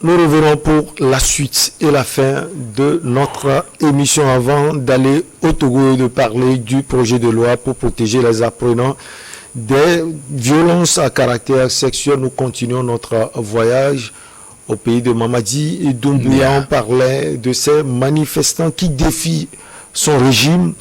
Nous revenons pour la suite et la fin de notre émission avant d'aller au Togo et de parler du projet de loi pour protéger les apprenants des violences à caractère sexuel. Nous continuons notre voyage au pays de Mamadi et Doumbouya. On parlait de ces manifestants qui défient son régime.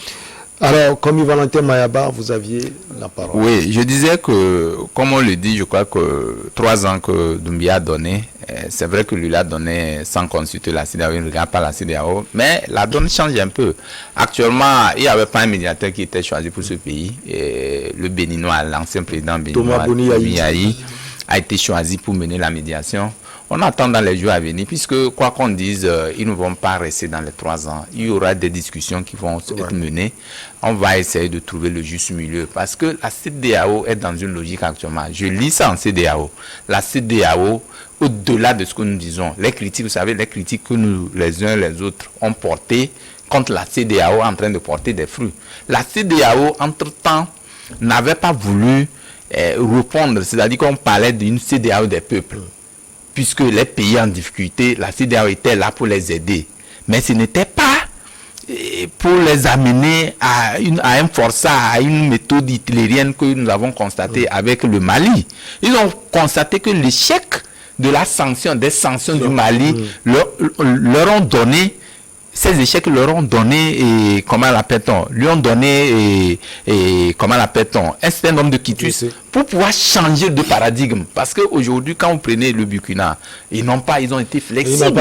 Alors, comme Valentin Mayaba, vous aviez la parole. Oui, je disais que, comme on le dit, je crois que 3 ans que Doumbouya a donné, c'est vrai que lui l'a donné sans consulter la CEDEAO, il ne regarde pas la CEDEAO, mais la donne change un peu. Actuellement, il n'y avait pas un médiateur qui était choisi pour ce pays. Et le Béninois, l'ancien président béninois, Thomas Boni a été choisi pour mener la médiation. On attend dans les jours à venir, puisque quoi qu'on dise, ils ne vont pas rester dans les 3 ans. Il y aura des discussions qui vont être menées. On va essayer de trouver le juste milieu, parce que la CEDEAO est dans une logique actuellement. Je lis ça en CEDEAO. La CEDEAO, au-delà de ce que nous disons, les critiques, vous savez, les critiques que nous, les uns les autres, ont portées contre la CEDEAO en train de porter des fruits. La CEDEAO, entre-temps, n'avait pas voulu répondre, c'est-à-dire qu'on parlait d'une CEDEAO des peuples. Puisque les pays en difficulté, la CEDEAO était là pour les aider. Mais ce n'était pas pour les amener à un forçat, à une méthode hitlérienne que nous avons constaté avec le Mali. Ils ont constaté que l'échec de la sanction, des sanctions du Mali, leur ont donné, ces échecs leur ont donné, comment l'appelle-t-on, lui ont donné, comment l'appelle-t-on, un certain nombre de quitus pour pouvoir changer de paradigme. Parce qu'aujourd'hui, quand vous prenez le Burkina, ils ont été flexibles.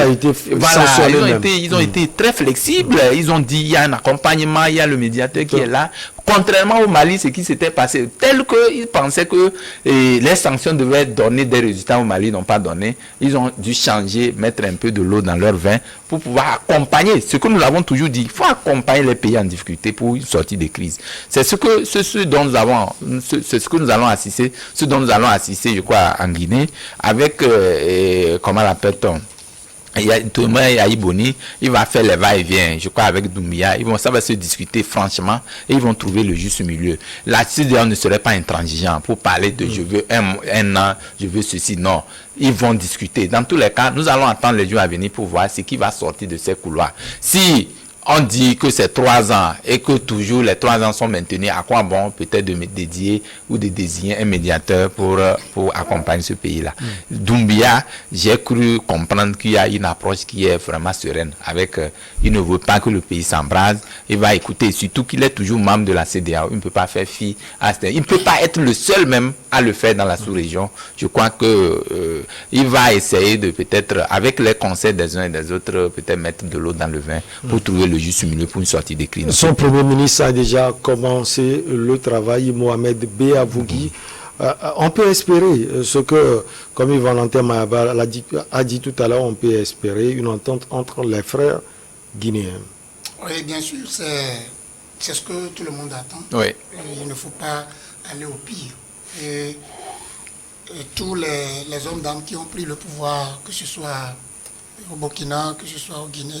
Ils ont été très flexibles. Ils ont dit, il y a un accompagnement, il y a le médiateur qui est là. Contrairement au Mali, ce qui s'était passé, tel qu'ils pensaient que les sanctions devaient donner des résultats au Mali, n'ont pas donné. Ils ont dû changer, mettre un peu de l'eau dans leur vin pour pouvoir accompagner. Ce que nous avons toujours dit, il faut accompagner les pays en difficulté pour une sortie des crises. C'est ce dont nous allons assister, je crois, en Guinée, avec, comment l'appelle-t-on? Thomas Boni, il va faire les va-et-vient, je crois, avec Doumbouya. Ça va se discuter franchement et ils vont trouver le juste milieu. La CEDEAO ne serait pas intransigeant pour parler de je veux un an, je veux ceci. Non, ils vont discuter. Dans tous les cas, nous allons attendre les jours à venir pour voir ce qui va sortir de ces couloirs. Si on dit que c'est 3 ans et que toujours les 3 ans sont maintenus, à quoi bon peut-être de me dédier ou de désigner un médiateur pour accompagner ce pays-là. Doumbouya, j'ai cru comprendre qu'il y a une approche qui est vraiment sereine. Il ne veut pas que le pays s'embrase. Il va écouter, surtout qu'il est toujours membre de la CEDEAO. Il ne peut pas faire fi à ça. Il ne peut pas être le seul même à le faire dans la sous-région. Je crois que il va essayer de peut-être, avec les conseils des uns et des autres, peut-être mettre de l'eau dans le vin pour trouver le juste milieu pour une sortie des crises. Son premier ministre a déjà commencé le travail, Mohamed Beavougui. On peut espérer ce que, comme Valentin Mayaba a dit tout à l'heure, on peut espérer une entente entre les frères guinéens. Oui, bien sûr, c'est ce que tout le monde attend. Oui. Il ne faut pas aller au pire. Et tous les hommes d'âme qui ont pris le pouvoir, que ce soit au Burkina, que ce soit en Guinée,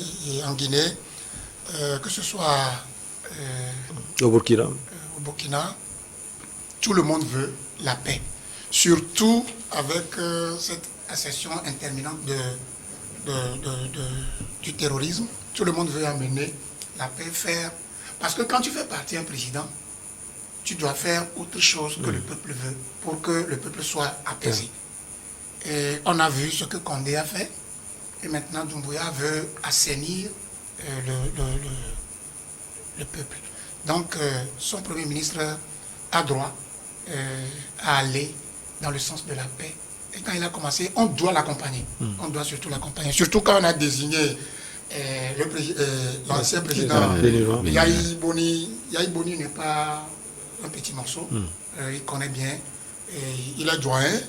que ce soit au Burkina, tout le monde veut la paix. Surtout avec cette accession interminante du terrorisme. Tout le monde veut amener la paix, parce que quand tu fais partie un président, tu dois faire autre chose que le peuple veut pour que le peuple soit apaisé. Et on a vu ce que Condé a fait, et maintenant Doumbouya veut assainir le peuple. Donc son Premier ministre a droit à aller dans le sens de la paix. Et quand il a commencé, on doit l'accompagner. On doit surtout l'accompagner. Surtout quand on a désigné l'ancien président Yahi Boni. Yahi Boni n'est pas un petit morceau. Il connaît bien. Il est doyen.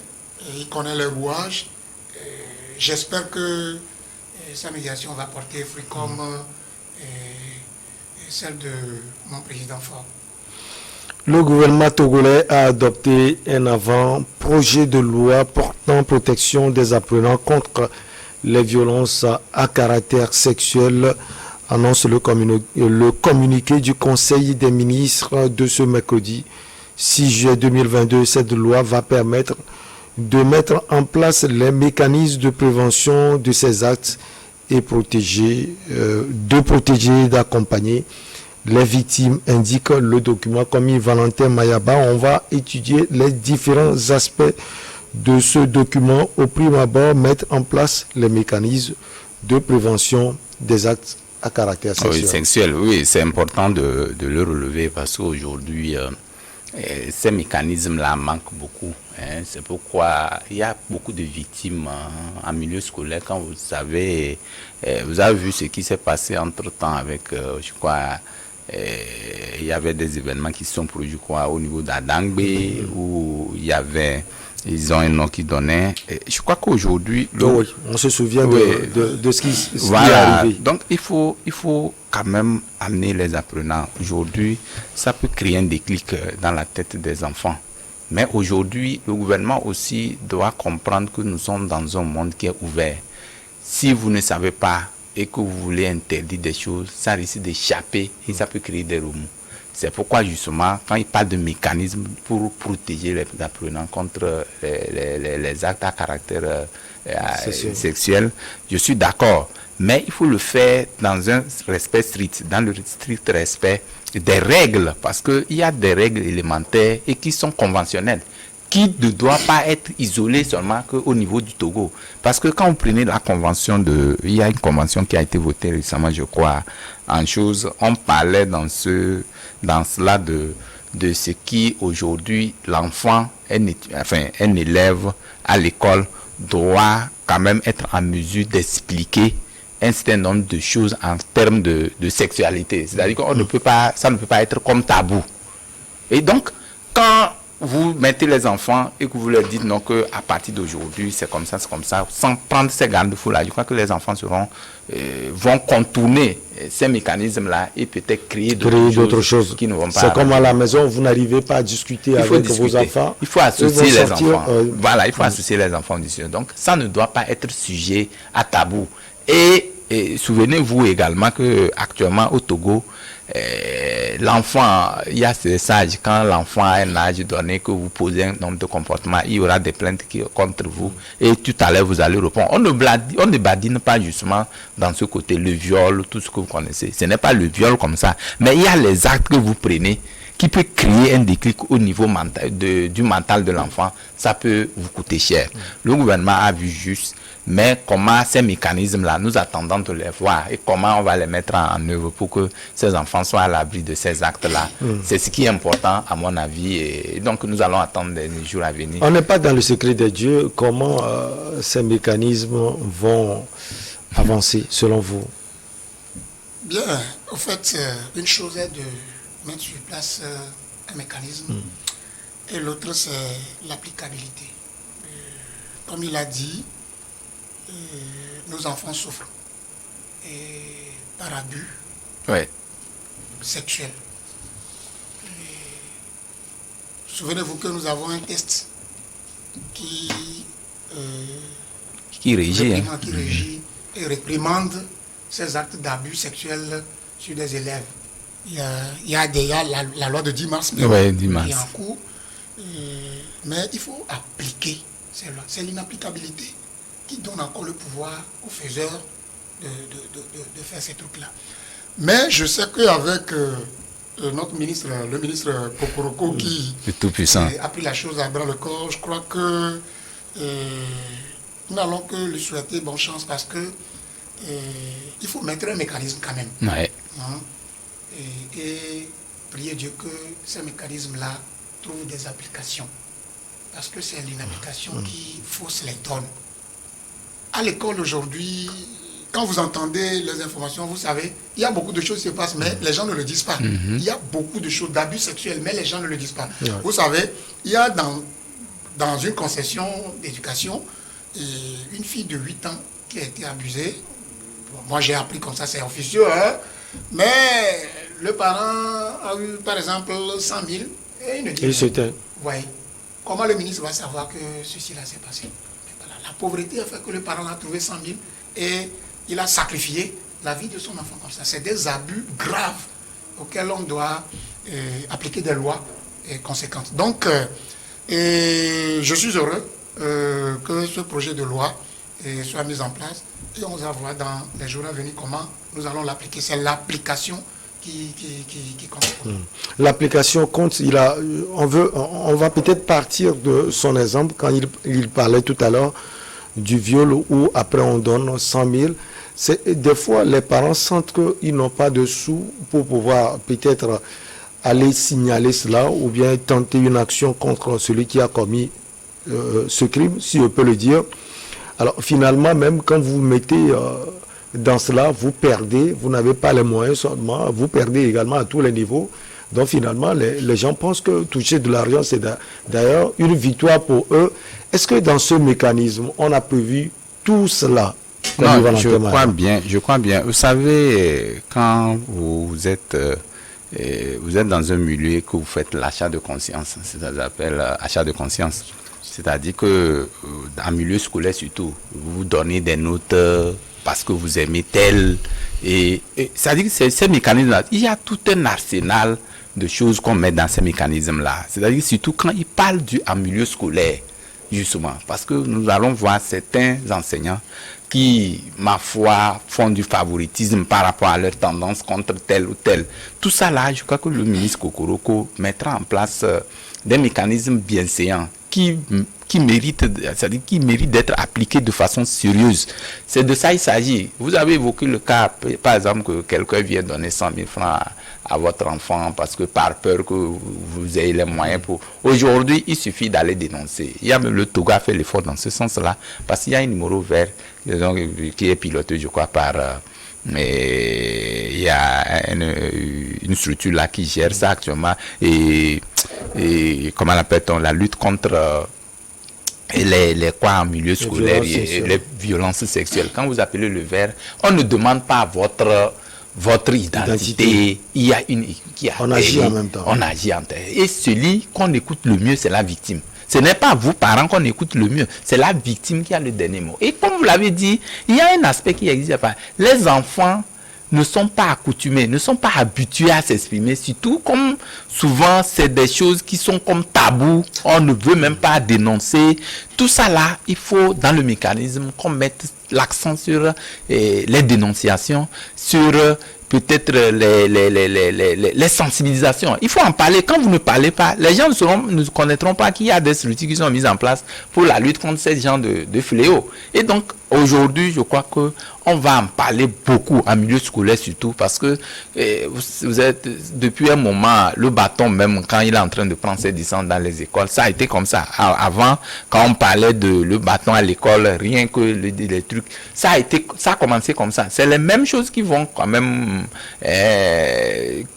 Il connaît les rouages. J'espère que sa médiation va porter fruit comme celle de mon président fort. Le gouvernement togolais a adopté un avant-projet de loi portant protection des apprenants contre les violences à caractère sexuel, annonce le communiqué du Conseil des ministres de ce mercredi 6 juillet 2022. Cette loi va permettre de mettre en place les mécanismes de prévention de ces actes et de protéger et d'accompagner les victimes, indique le document commis Valentin Mayaba. On va étudier les différents aspects de ce document. Au prime abord, mettre en place les mécanismes de prévention des actes à caractère sexuel. Oui, sexuel, oui, c'est important de le relever parce qu'aujourd'hui, ces mécanismes-là manquent beaucoup. Hein. C'est pourquoi il y a beaucoup de victimes en milieu scolaire. Quand vous savez, vous avez vu ce qui s'est passé entre-temps avec, je crois, il y avait des événements qui se sont produits au niveau d'Adangbe, où il y avait, ils ont un nom qui donnait. Je crois qu'aujourd'hui... Oui, on se souvient de ce qui est arrivé. Donc il faut quand même amener les apprenants. Aujourd'hui, ça peut créer un déclic dans la tête des enfants. Mais aujourd'hui, le gouvernement aussi doit comprendre que nous sommes dans un monde qui est ouvert. Si vous ne savez pas et que vous voulez interdire des choses, ça risque d'échapper et ça peut créer des remous. C'est pourquoi justement, quand il parle de mécanismes pour protéger les apprenants contre les actes à caractère sexuel, je suis d'accord. Mais il faut le faire dans un respect strict, dans le strict respect des règles, parce qu'il y a des règles élémentaires et qui sont conventionnelles, qui ne doivent pas être isolées seulement qu'au niveau du Togo. Parce que quand vous prenez la convention il y a une convention qui a été votée récemment, je crois, en chose, on parlait dans cela de ce qui aujourd'hui l'enfant, un élève à l'école doit quand même être en mesure d'expliquer un certain nombre de choses en termes de sexualité. C'est-à-dire qu'on ne peut pas, ça ne peut pas être comme tabou. Et donc, quand vous mettez les enfants et que vous leur dites non, que à partir d'aujourd'hui, c'est comme ça, sans prendre ces garde-fous-là, je crois que les enfants vont contourner ces mécanismes-là et peut-être créer d'autres choses qui ne vont pas. C'est comme à la maison, vous n'arrivez pas à discuter avec vos enfants. Il faut associer les enfants. Voilà, il faut associer les enfants. Donc, ça ne doit pas être sujet à tabou. Et souvenez-vous également que actuellement au Togo, l'enfant, il y a ces sages, quand l'enfant a un âge donné que vous posez un nombre de comportements, il y aura des plaintes contre vous et tout à l'heure vous allez répondre. On ne badine pas justement dans ce côté, le viol, tout ce que vous connaissez. Ce n'est pas le viol comme ça, mais il y a les actes que vous prenez qui peut créer un déclic au niveau mental, du mental de l'enfant. Ça peut vous coûter cher. Le gouvernement a vu juste, mais comment ces mécanismes-là, nous attendons de les voir et comment on va les mettre en œuvre pour que ces enfants soient à l'abri de ces actes-là. C'est ce qui est important à mon avis et donc nous allons attendre les jours à venir. On n'est pas dans le secret des dieux. Comment ces mécanismes vont avancer selon vous? Bien, en fait, une chose est de mettre sur place un mécanisme et l'autre c'est l'applicabilité. Comme il a dit, nos enfants souffrent et par abus sexuel. Souvenez-vous que nous avons un test qui régit et réprimande ces actes d'abus sexuels sur des élèves. Il y a déjà la loi de 10 mars, qui est en cours, mais il faut appliquer ces lois. C'est l'inapplicabilité qui donne encore le pouvoir aux faiseurs de faire ces trucs-là. Mais je sais qu'avec notre ministre, le ministre Pokoroko, qui tout puissant, a pris la chose à bras le corps, je crois que nous n'allons que lui souhaiter bonne chance parce que il faut mettre un mécanisme quand même. Ouais. Hein, et prier Dieu que ces mécanismes-là trouvent des applications. Parce que c'est l'inapplication qui fausse les donnes. À l'école aujourd'hui, quand vous entendez les informations, vous savez, il y a beaucoup de choses qui se passent, mais les gens ne le disent pas. Il y a beaucoup de choses d'abus sexuels, mais les gens ne le disent pas. Vous savez, il y a dans une concession d'éducation, une fille de 8 ans qui a été abusée. Bon, moi, j'ai appris comme ça, c'est officieux, hein, mais le parent a eu, par exemple, 100 000 et il ne dit rien. Ouais. Comment le ministre va savoir que ceci-là s'est passé? Voilà. La pauvreté a fait que le parent a trouvé 100 000 et il a sacrifié la vie de son enfant comme ça. C'est des abus graves auxquels on doit appliquer des lois conséquentes. Donc, je suis heureux que ce projet de loi soit mis en place et on va voir dans les jours à venir comment nous allons l'appliquer. C'est l'application qui compte. L'application compte. On va peut-être partir de son exemple quand il parlait tout à l'heure du viol où après on donne 100 000. Des fois, les parents sentent qu'ils n'ont pas de sous pour pouvoir peut-être aller signaler cela ou bien tenter une action contre celui qui a commis ce crime, si on peut le dire. Alors finalement, même quand vous mettez dans cela, vous perdez, vous n'avez pas les moyens seulement, vous perdez également à tous les niveaux. Donc finalement, les gens pensent que toucher de l'argent, c'est d'ailleurs une victoire pour eux. Est-ce que dans ce mécanisme, on a prévu tout cela? Non, je crois bien. Vous savez, quand vous êtes dans un milieu que vous faites l'achat de conscience, ça s'appelle achat de conscience. C'est-à-dire que dans le milieu scolaire surtout, vous donnez des notes parce que vous aimez tel. Et c'est-à-dire que ces mécanismes-là, il y a tout un arsenal de choses qu'on met dans ces mécanismes-là. C'est-à-dire surtout quand ils parlent en milieu scolaire, justement. Parce que nous allons voir certains enseignants qui, ma foi, font du favoritisme par rapport à leur tendance contre tel ou tel. Tout ça là, je crois que le ministre Kokoroko mettra en place des mécanismes bienséants qui méritent d'être appliqués de façon sérieuse. C'est de ça il s'agit. Vous avez évoqué le cas, par exemple, que quelqu'un vient donner 100 000 francs à votre enfant parce que par peur que vous ayez les moyens pour... Aujourd'hui, il suffit d'aller dénoncer. Il y a même le Togo a fait l'effort dans ce sens-là parce qu'il y a un numéro vert qui est piloté, je crois, par... mais il y a une structure là qui gère ça actuellement et comment l'appelle-t-on, la lutte contre les quoi en milieu scolaire et les violences sexuelles. Quand vous appelez le vert, on ne demande pas votre identité. Il y a une qui a on agit en même temps. On agit en même temps. Et celui qu'on écoute le mieux, c'est la victime. Ce n'est pas vous, parents, qu'on écoute le mieux. C'est la victime qui a le dernier mot. Et comme vous l'avez dit, il y a un aspect qui existe pas. Les enfants ne sont pas accoutumés, ne sont pas habitués à s'exprimer. Surtout comme souvent, c'est des choses qui sont comme tabous. On ne veut même pas dénoncer. Tout ça là, il faut dans le mécanisme qu'on mette l'accent sur les dénonciations, sur peut-être les sensibilisations. Il faut en parler. Quand vous ne parlez pas, les gens ne connaîtront pas qu'il y a des structures qui sont mises en place pour la lutte contre ces genres de fléaux. Et donc, aujourd'hui, je crois que on va en parler beaucoup en milieu scolaire surtout parce que vous êtes, depuis un moment, le bâton même, quand il est en train de prendre ses descentes dans les écoles, ça a été comme ça. Avant, quand on parlait de le bâton à l'école, rien que les trucs, ça a commencé comme ça. C'est les mêmes choses qui vont quand même,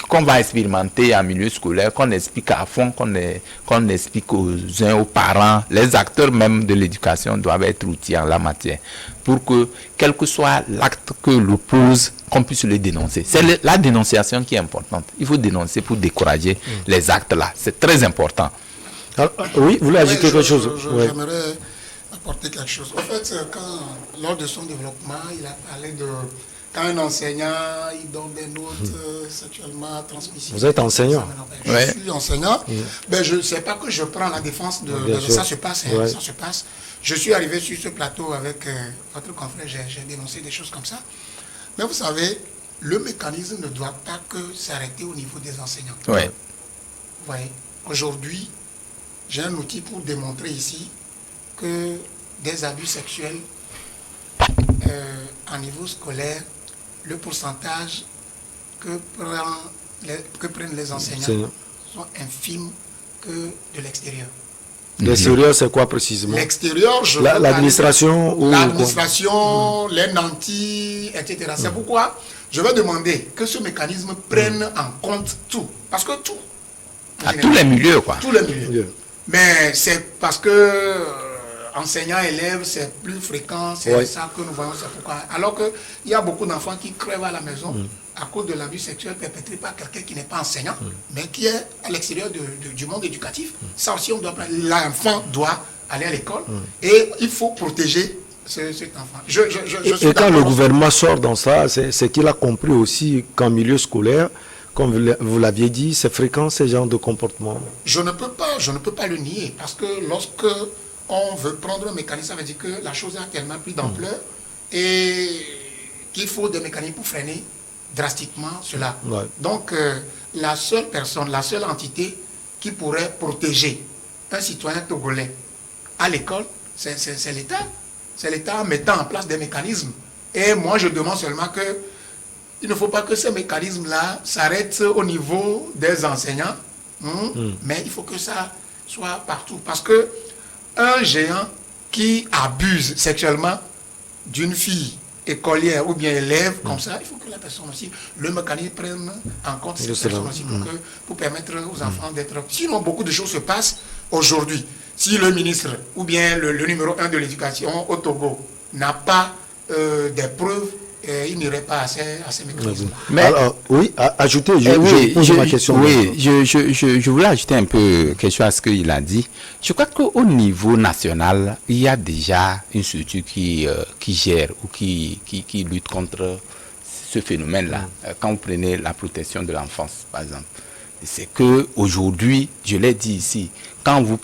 qu'on va expérimenter en milieu scolaire, qu'on explique à fond, qu'on explique aux uns, aux parents. Les acteurs même de l'éducation doivent être outillés en la matière pour que, quel que soit l'acte que l'on pose, qu'on puisse le dénoncer. C'est la dénonciation qui est importante. Il faut dénoncer pour décourager les actes là. C'est très important. Alors, oui, vous voulez ajouter quelque chose? J'aimerais apporter quelque chose. En fait, lors de son développement, il a parlé de quand un enseignant, il donne des notes sexuellement transmissibles. Vous êtes enseignant? Je suis enseignant. Ben, je ne sais pas que je prends la défense de ça se passe. Ça se passe. Je suis arrivé sur ce plateau avec votre confrère, j'ai dénoncé des choses comme ça. Mais vous savez, le mécanisme ne doit pas que s'arrêter au niveau des enseignants. Ouais. Vous voyez, aujourd'hui, j'ai un outil pour démontrer ici que des abus sexuels en niveau scolaire, le pourcentage que prennent les enseignants sont infimes que de l'extérieur. L'extérieur, c'est quoi précisément? L'extérieur, l'administration ou l'administration, les nantis, etc. C'est pourquoi je vais demander que ce mécanisme prenne en compte tout. Parce que tout. À tous les milieux, quoi. Tous les milieux. Mais c'est parce que enseignants-élèves, c'est plus fréquent, c'est ça que nous voyons, c'est pourquoi. Alors qu'il y a beaucoup d'enfants qui crèvent à la maison à cause de l'abus sexuel perpétré par quelqu'un qui n'est pas enseignant, mais qui est à l'extérieur du monde éducatif. Ça aussi, on doit prendre. L'enfant doit aller à l'école et il faut protéger cet enfant. Et quand le gouvernement sort dans ça, c'est qu'il a compris aussi qu'en milieu scolaire, comme vous l'aviez dit, c'est fréquent ce genre de comportement. Je ne peux pas le nier parce que lorsque on veut prendre un mécanisme, ça veut dire que la chose a tellement pris d'ampleur et qu'il faut des mécanismes pour freiner drastiquement cela. Ouais. Donc, la seule personne, la seule entité qui pourrait protéger un citoyen togolais à l'école, c'est l'État. C'est l'État en mettant en place des mécanismes. Et moi, je demande seulement que il ne faut pas que ces mécanismes-là s'arrêtent au niveau des enseignants, mais il faut que ça soit partout. Parce que un géant qui abuse sexuellement d'une fille écolière ou bien élève, comme ça, il faut que la personne aussi, le mécanisme prenne en compte cette personne aussi pour permettre aux enfants d'être... Sinon, beaucoup de choses se passent aujourd'hui. Si le ministre ou bien le numéro 1 de l'éducation au Togo n'a pas des preuves, il n'irait pas à ces mécanismes. Mais alors, oui, ajoutez, je pose ma question. Oui, je voulais ajouter un peu quelque chose à ce qu'il a dit. Je crois qu'au niveau national, il y a déjà une structure qui gère ou qui lutte contre ce phénomène-là. Quand vous prenez la protection de l'enfance, par exemple. C'est que aujourd'hui, je l'ai dit ici, quand vous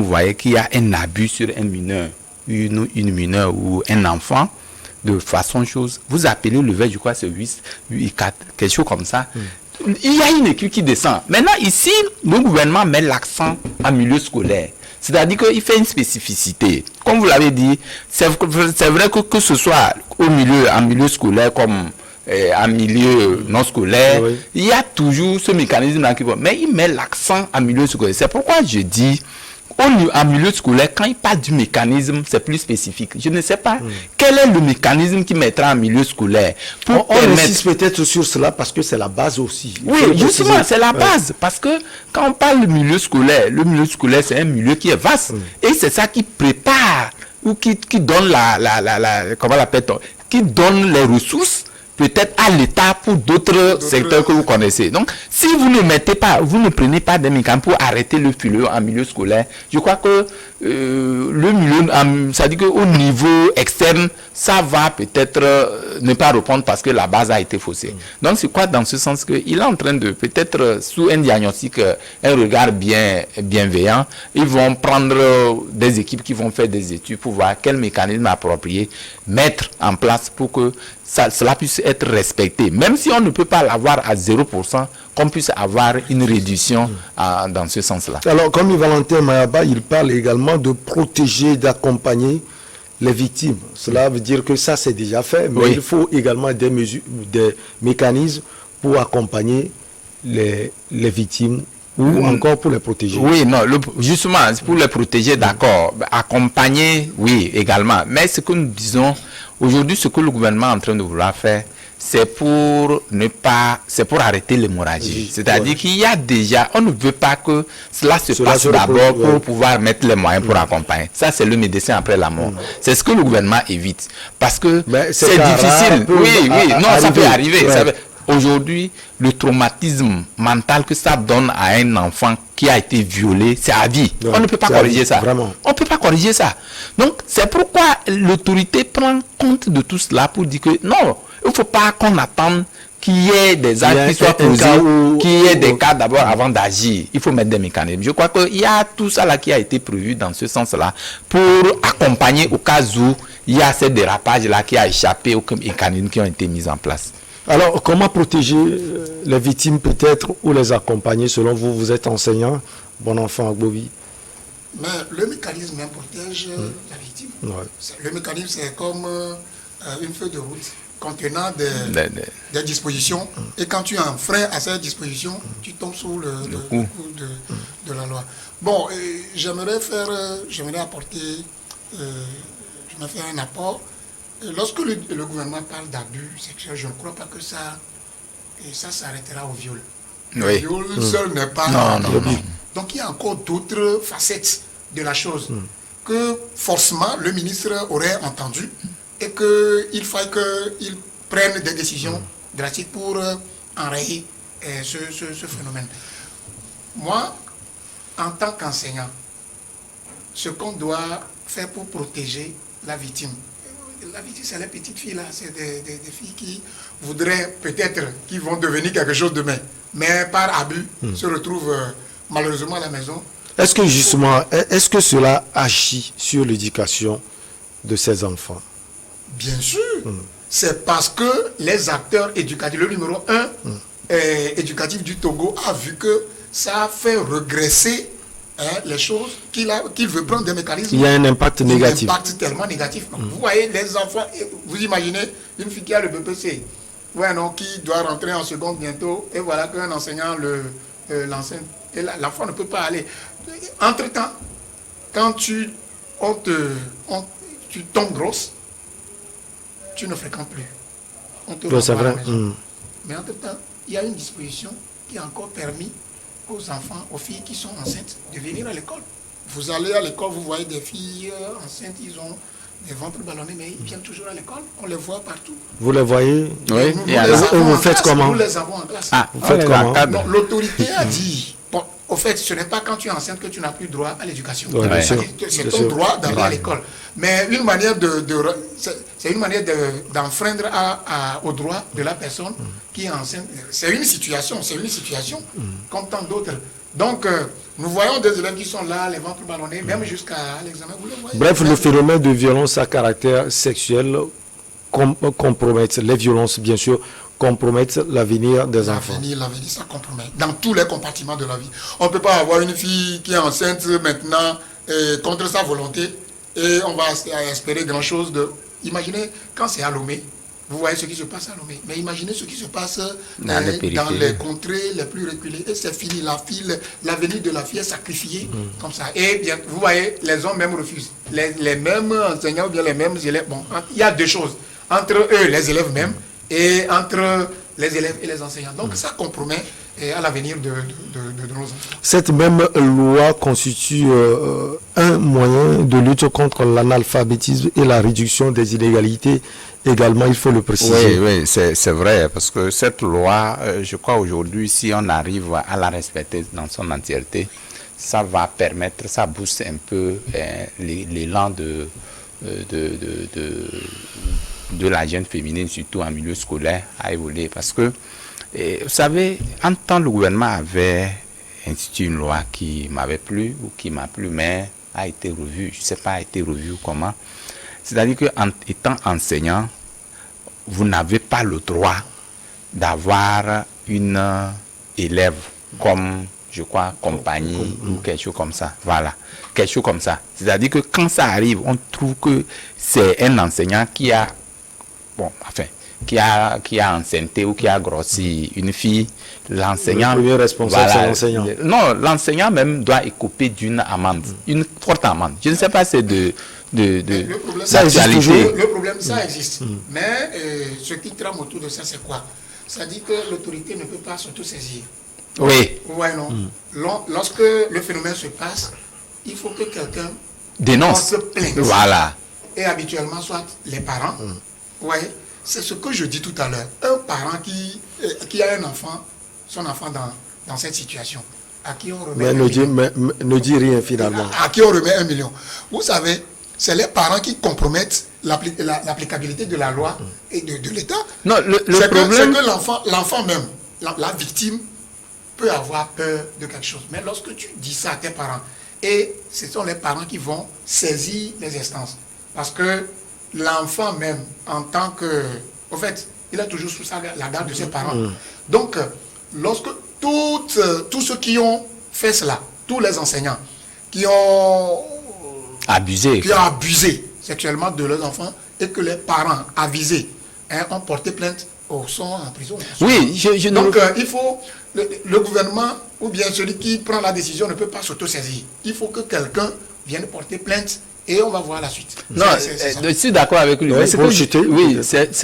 voyez qu'il y a un abus sur un mineur, une mineure ou un enfant, de façon chose, vous appelez le verre, je crois c'est 8, 4, quelque chose comme ça. Il y a une équipe qui descend. Maintenant, ici, le gouvernement met l'accent en milieu scolaire. C'est-à-dire qu'il fait une spécificité. Comme vous l'avez dit, c'est vrai que ce soit en milieu scolaire comme en milieu non scolaire, oui. Il y a toujours ce mécanisme-là qui va. Mais il met l'accent en milieu scolaire. C'est pourquoi je dis, en milieu scolaire, quand il parle du mécanisme, c'est plus spécifique. Je ne sais pas quel est le mécanisme qui mettra en milieu scolaire. On insiste peut-être sur cela parce que c'est la base aussi. Oui, justement, c'est la base. Parce que quand on parle du milieu scolaire, c'est un milieu qui est vaste. Et c'est ça qui prépare ou qui donne comment l'appelle-t-on, qui donne les ressources peut-être à l'État pour d'autres secteurs que vous connaissez. Donc, si vous ne prenez pas des mécanismes pour arrêter le fléau en milieu scolaire, je crois que le milieu, ça dit qu'au niveau externe, ça va peut-être ne pas répondre parce que la base a été faussée. Donc, c'est quoi dans ce sens qu'il est en train de, peut-être sous un diagnostic, un regard bienveillant, ils vont prendre des équipes qui vont faire des études pour voir quel mécanisme approprié mettre en place pour que cela puisse être respecté. Même si on ne peut pas l'avoir à 0%, qu'on puisse avoir une réduction dans ce sens-là. Alors, comme Valentin Mayaba, il parle également de protéger, d'accompagner les victimes. Cela veut dire que ça, c'est déjà fait, mais il faut également des mécanismes pour accompagner les victimes ou encore pour les protéger. Oui, non, justement, pour les protéger, d'accord. Accompagner, oui, également. Mais ce que nous disons, aujourd'hui, ce que le gouvernement est en train de vouloir faire, c'est pour arrêter l'hémorragie. C'est-à-dire qu'il y a déjà, on ne veut pas que cela se passe d'abord pour pouvoir mettre les moyens pour accompagner. Ça, c'est le médecin après la mort. C'est ce que le gouvernement évite. Parce que c'est difficile. Ça peut arriver. Aujourd'hui, le traumatisme mental que ça donne à un enfant qui a été violé, c'est à vie. On ne peut pas corriger ça. Vraiment. On ne peut pas corriger ça. Donc, c'est pourquoi l'autorité prend compte de tout cela pour dire que non, il ne faut pas qu'on attende qu'il y ait des actes qui soient posés, qu'il y ait des cas d'abord avant d'agir. Il faut mettre des mécanismes. Je crois qu'il y a tout ça là qui a été prévu dans ce sens-là pour accompagner au cas où il y a ces dérapages-là qui a échappé aux mécanismes qui ont été mis en place. Alors, comment protéger les victimes peut-être ou les accompagner selon vous? Vous êtes enseignant, bon enfant, Bobby. Mais le mécanisme même protège la victime. Le mécanisme, c'est comme une feuille de route contenant des dispositions. Et quand tu enfreins à ces dispositions, tu tombes sous le coup de la loi. Bon, j'aimerais apporter, je vais faire un apport. Lorsque le gouvernement parle d'abus sexuels, je ne crois pas que ça s'arrêtera au viol. Le viol seul n'est pas... Non. Donc il y a encore d'autres facettes de la chose que forcément le ministre aurait entendu et qu'il faille qu'il prenne des décisions drastiques pour enrayer ce phénomène. Moi, en tant qu'enseignant, ce qu'on doit faire pour protéger la victime, c'est les petites filles là, c'est des filles qui voudraient peut-être, qui vont devenir quelque chose demain, mais par abus se retrouvent malheureusement à la maison. Est-ce que justement, est-ce que cela agit sur l'éducation de ces enfants? Bien sûr. C'est parce que les acteurs éducatifs, le numéro 1 éducatif du Togo a vu que ça a fait regresser les choses qu'il veut prendre des mécanismes. Il y a un impact négatif. Un impact tellement négatif. Vous voyez, les enfants, vous imaginez une fille qui a le BPC, ouais, non, qui doit rentrer en seconde bientôt, et voilà qu'un enseignant l'enseigne. Et l'enfant ne peut pas aller. Entre-temps, quand tu tombes grosse, tu ne fréquentes plus. On te Oui, c'est vrai. Mais entre-temps, il y a une disposition qui a encore permis aux enfants, aux filles qui sont enceintes, de venir à l'école. Vous allez à l'école, vous voyez des filles enceintes, ils ont des ventres ballonnés, mais ils viennent toujours à l'école. On les voit partout. Vous les voyez? Oui. Vous faites comment? Nous les avons en classe. Vous faites comment? L'autorité a dit, bon, au fait, ce n'est pas quand tu es enceinte que tu n'as plus droit à l'éducation. Ouais, c'est ton droit d'aller à l'école. Mais une manière c'est une manière d'enfreindre au droit de la personne qui est enceinte. C'est une situation, comme tant d'autres. Donc, nous voyons des élèves qui sont là, les ventres ballonnés, même jusqu'à l'examen. Vous le voyez. Bref, le phénomène de violence à caractère sexuel compromettent, les violences, bien sûr, compromettent l'avenir des enfants. L'avenir, ça compromet. Dans tous les compartiments de la vie. On ne peut pas avoir une fille qui est enceinte maintenant contre sa volonté et on va espérer grand-chose de... Imaginez, quand c'est à Lomé, vous voyez ce qui se passe à Lomé, mais imaginez ce qui se passe dans les contrées les plus reculées. Et c'est fini, l'avenir de la fille est sacrifié comme ça. Et bien, vous voyez, les hommes même refusent. Les mêmes enseignants ou bien les mêmes élèves. Bon, il y a deux choses. Entre eux, les élèves même, et entre les élèves et les enseignants. Donc ça compromet à l'avenir de nos enfants. Cette même loi constitue un moyen de lutte contre l'analphabétisme et la réduction des inégalités. Également, il faut le préciser. Oui, c'est vrai, parce que cette loi, je crois aujourd'hui, si on arrive à la respecter dans son entièreté, ça va permettre, ça booste un peu l'élan de la jeune féminine, surtout en milieu scolaire, à évoluer. Parce que, vous savez, en temps, le gouvernement avait institué une loi qui m'avait plu ou qui m'a plu, mais a été revue. Je ne sais pas, a été revue comment. C'est-à-dire qu'en étant enseignant, vous n'avez pas le droit d'avoir une élève comme, je crois, compagnie ou quelque chose comme ça. Voilà, quelque chose comme ça. C'est-à-dire que quand ça arrive, on trouve que c'est un enseignant qui a, qui a enceinté ou qui a grossi une fille. L'enseignant... Le premier responsable, c'est l'enseignant. Non, l'enseignant même doit écoper d'une amende, une forte amende. Je ne sais pas, c'est le problème, ça existe toujours. Le problème, ça existe. Mais ce qui trame autour de ça, c'est quoi? Ça dit que l'autorité ne peut pas s'autosaisir. Oui. Ouais, non. Lorsque le phénomène se passe, il faut que quelqu'un dénonce. Plainte. Voilà. Et habituellement, soit les parents. Ouais. C'est ce que je dis tout à l'heure. Un parent qui a un enfant, son enfant dans cette situation, à qui on remet ne dis rien finalement. À qui on remet 1 million. Vous savez, c'est les parents qui compromettent l'applicabilité de la loi et de l'État. Non, le problème... C'est que l'enfant même, la victime, peut avoir peur de quelque chose. Mais lorsque tu dis ça à tes parents, et ce sont les parents qui vont saisir les instances. Parce que l'enfant même, en tant que... En fait, il a toujours sous la garde de ses parents. Donc, lorsque tous ceux qui ont fait cela, tous les enseignants, qui ont abusé sexuellement de leurs enfants, et que les parents avisés ont porté plainte, sont en prison. Oui, donc il faut... Le gouvernement, ou bien celui qui prend la décision, ne peut pas s'autosaisir. Il faut que quelqu'un vienne porter plainte et on va voir la suite. Non, je suis d'accord avec lui. Ouais, mais ce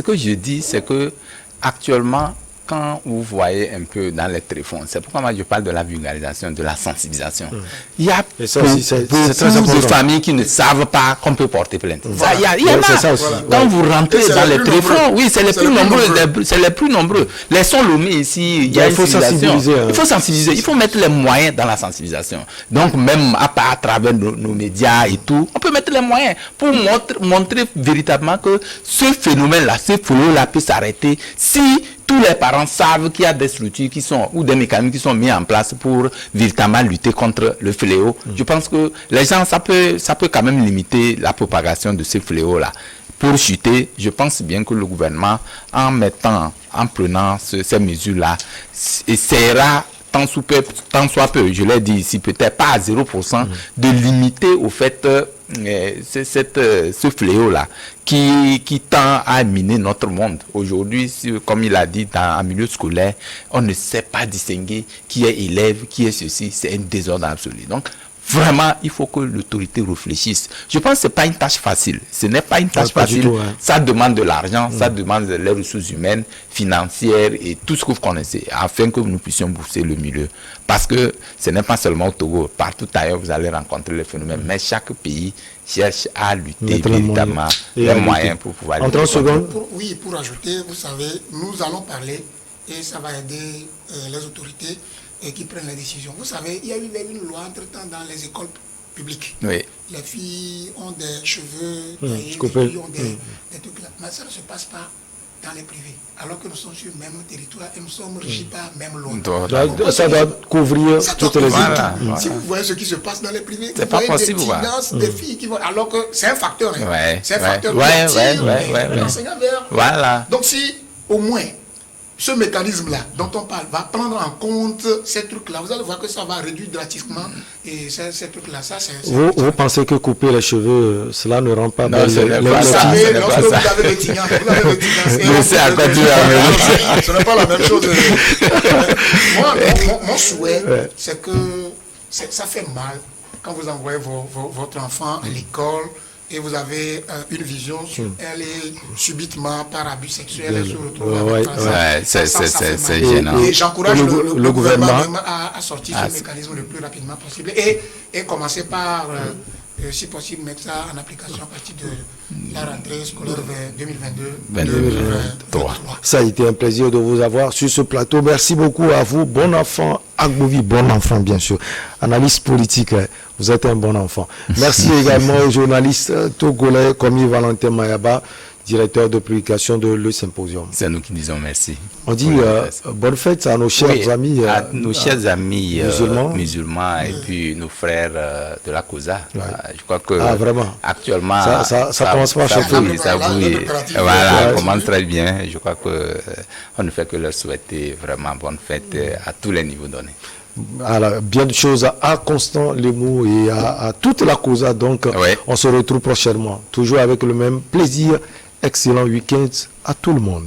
que je dis, c'est que actuellement, quand vous voyez un peu dans les tréfonds, c'est pourquoi moi je parle de la vulgarisation, de la sensibilisation. Il y a beaucoup de familles qui ne savent pas qu'on peut porter plainte. Il y en a. Quand vous rentrez dans les tréfonds, oui, c'est les plus nombreux. C'est les plus nombreux. Laissons l'OMI ici. Il y a une sensibilisation. Il faut sensibiliser. Il faut mettre les moyens dans la sensibilisation. Donc même à travers nos médias et tout, on peut mettre les moyens pour montrer véritablement que ce phénomène-là, peut s'arrêter si tous les parents savent qu'il y a des structures qui sont, ou des mécanismes qui sont mis en place pour véritablement lutter contre le fléau. Je pense que les gens, ça peut quand même limiter la propagation de ce fléau-là. Pour chuter, je pense bien que le gouvernement, en prenant ces mesures-là, essaiera tant soit peu, je l'ai dit ici, peut-être pas à 0%, de limiter au fait ce fléau-là qui tend à miner notre monde. Aujourd'hui, comme il a dit, en milieu scolaire, on ne sait pas distinguer qui est élève, qui est ceci, c'est un désordre absolu. Donc, vraiment, il faut que l'autorité réfléchisse. Je pense que ce n'est pas une tâche facile. Ce n'est pas une tâche facile. Tout, hein. Ça demande de l'argent, ça demande les ressources humaines, financières et tout ce que vous connaissez, afin que nous puissions booster le milieu. Parce que ce n'est pas seulement au Togo. Partout ailleurs, vous allez rencontrer les phénomènes. Mais chaque pays cherche à lutter véritablement les moyens pour pouvoir lutter. En 30 secondes. Pour ajouter, vous savez, nous allons parler et ça va aider les autorités et qui prennent les décisions. Vous savez, il y a eu une loi entre-temps dans les écoles publiques. Oui. Les filles ont des cheveux, les filles ont des trucs là. Mais ça ne se passe pas dans les privés. Alors que nous sommes sur le même territoire et nous sommes régis par la même loi. Ça doit couvrir toutes les équipes. Si vous voyez ce qui se passe dans les privés, vous voyez possible, des tendances, des filles qui vont... Alors que c'est un facteur. C'est un facteur de l'enseignant vers... Voilà. Donc si, au moins, ce mécanisme-là dont on parle va prendre en compte ces trucs-là, vous allez voir que ça va réduire drastiquement. Et ces trucs-là, ça c'est... Vous pensez que couper les cheveux, cela ne rend pas belle les Vous savez, lorsque vous avez le tignan, ce n'est pas la même chose. Moi, mon souhait, c'est que ça fait mal quand vous envoyez votre enfant à l'école et vous avez une vision sur elle est subitement par abus sexuel, elle se retrouve avec c'est gênant. Et j'encourage le gouvernement à sortir ce mécanisme le plus rapidement possible et commencer par, si possible, mettre ça en application à partir de la rentrée scolaire vers 2022-2023. Ça a été un plaisir de vous avoir sur ce plateau. Merci beaucoup à vous. Bon enfant, Agbovi, bon enfant bien sûr. Analyste politique, vous êtes un bon enfant. Merci également au journaliste togolais Komi Valentin Mayaba, directeur de publication de Le Symposium. C'est nous qui disons merci. On dit bonne fête à nos chers amis. À nos chers amis musulmans et puis nos frères de la Causa. Je crois que actuellement, ça commence pas à chauffer. Voilà, commence très bien. Je crois qu'on ne fait que leur souhaiter vraiment bonne fête à tous les niveaux donnés. Alors, bien de choses à Constant Lemou et à toute la Causa. Donc, on se retrouve prochainement. Toujours avec le même plaisir. Excellent week-end à tout le monde.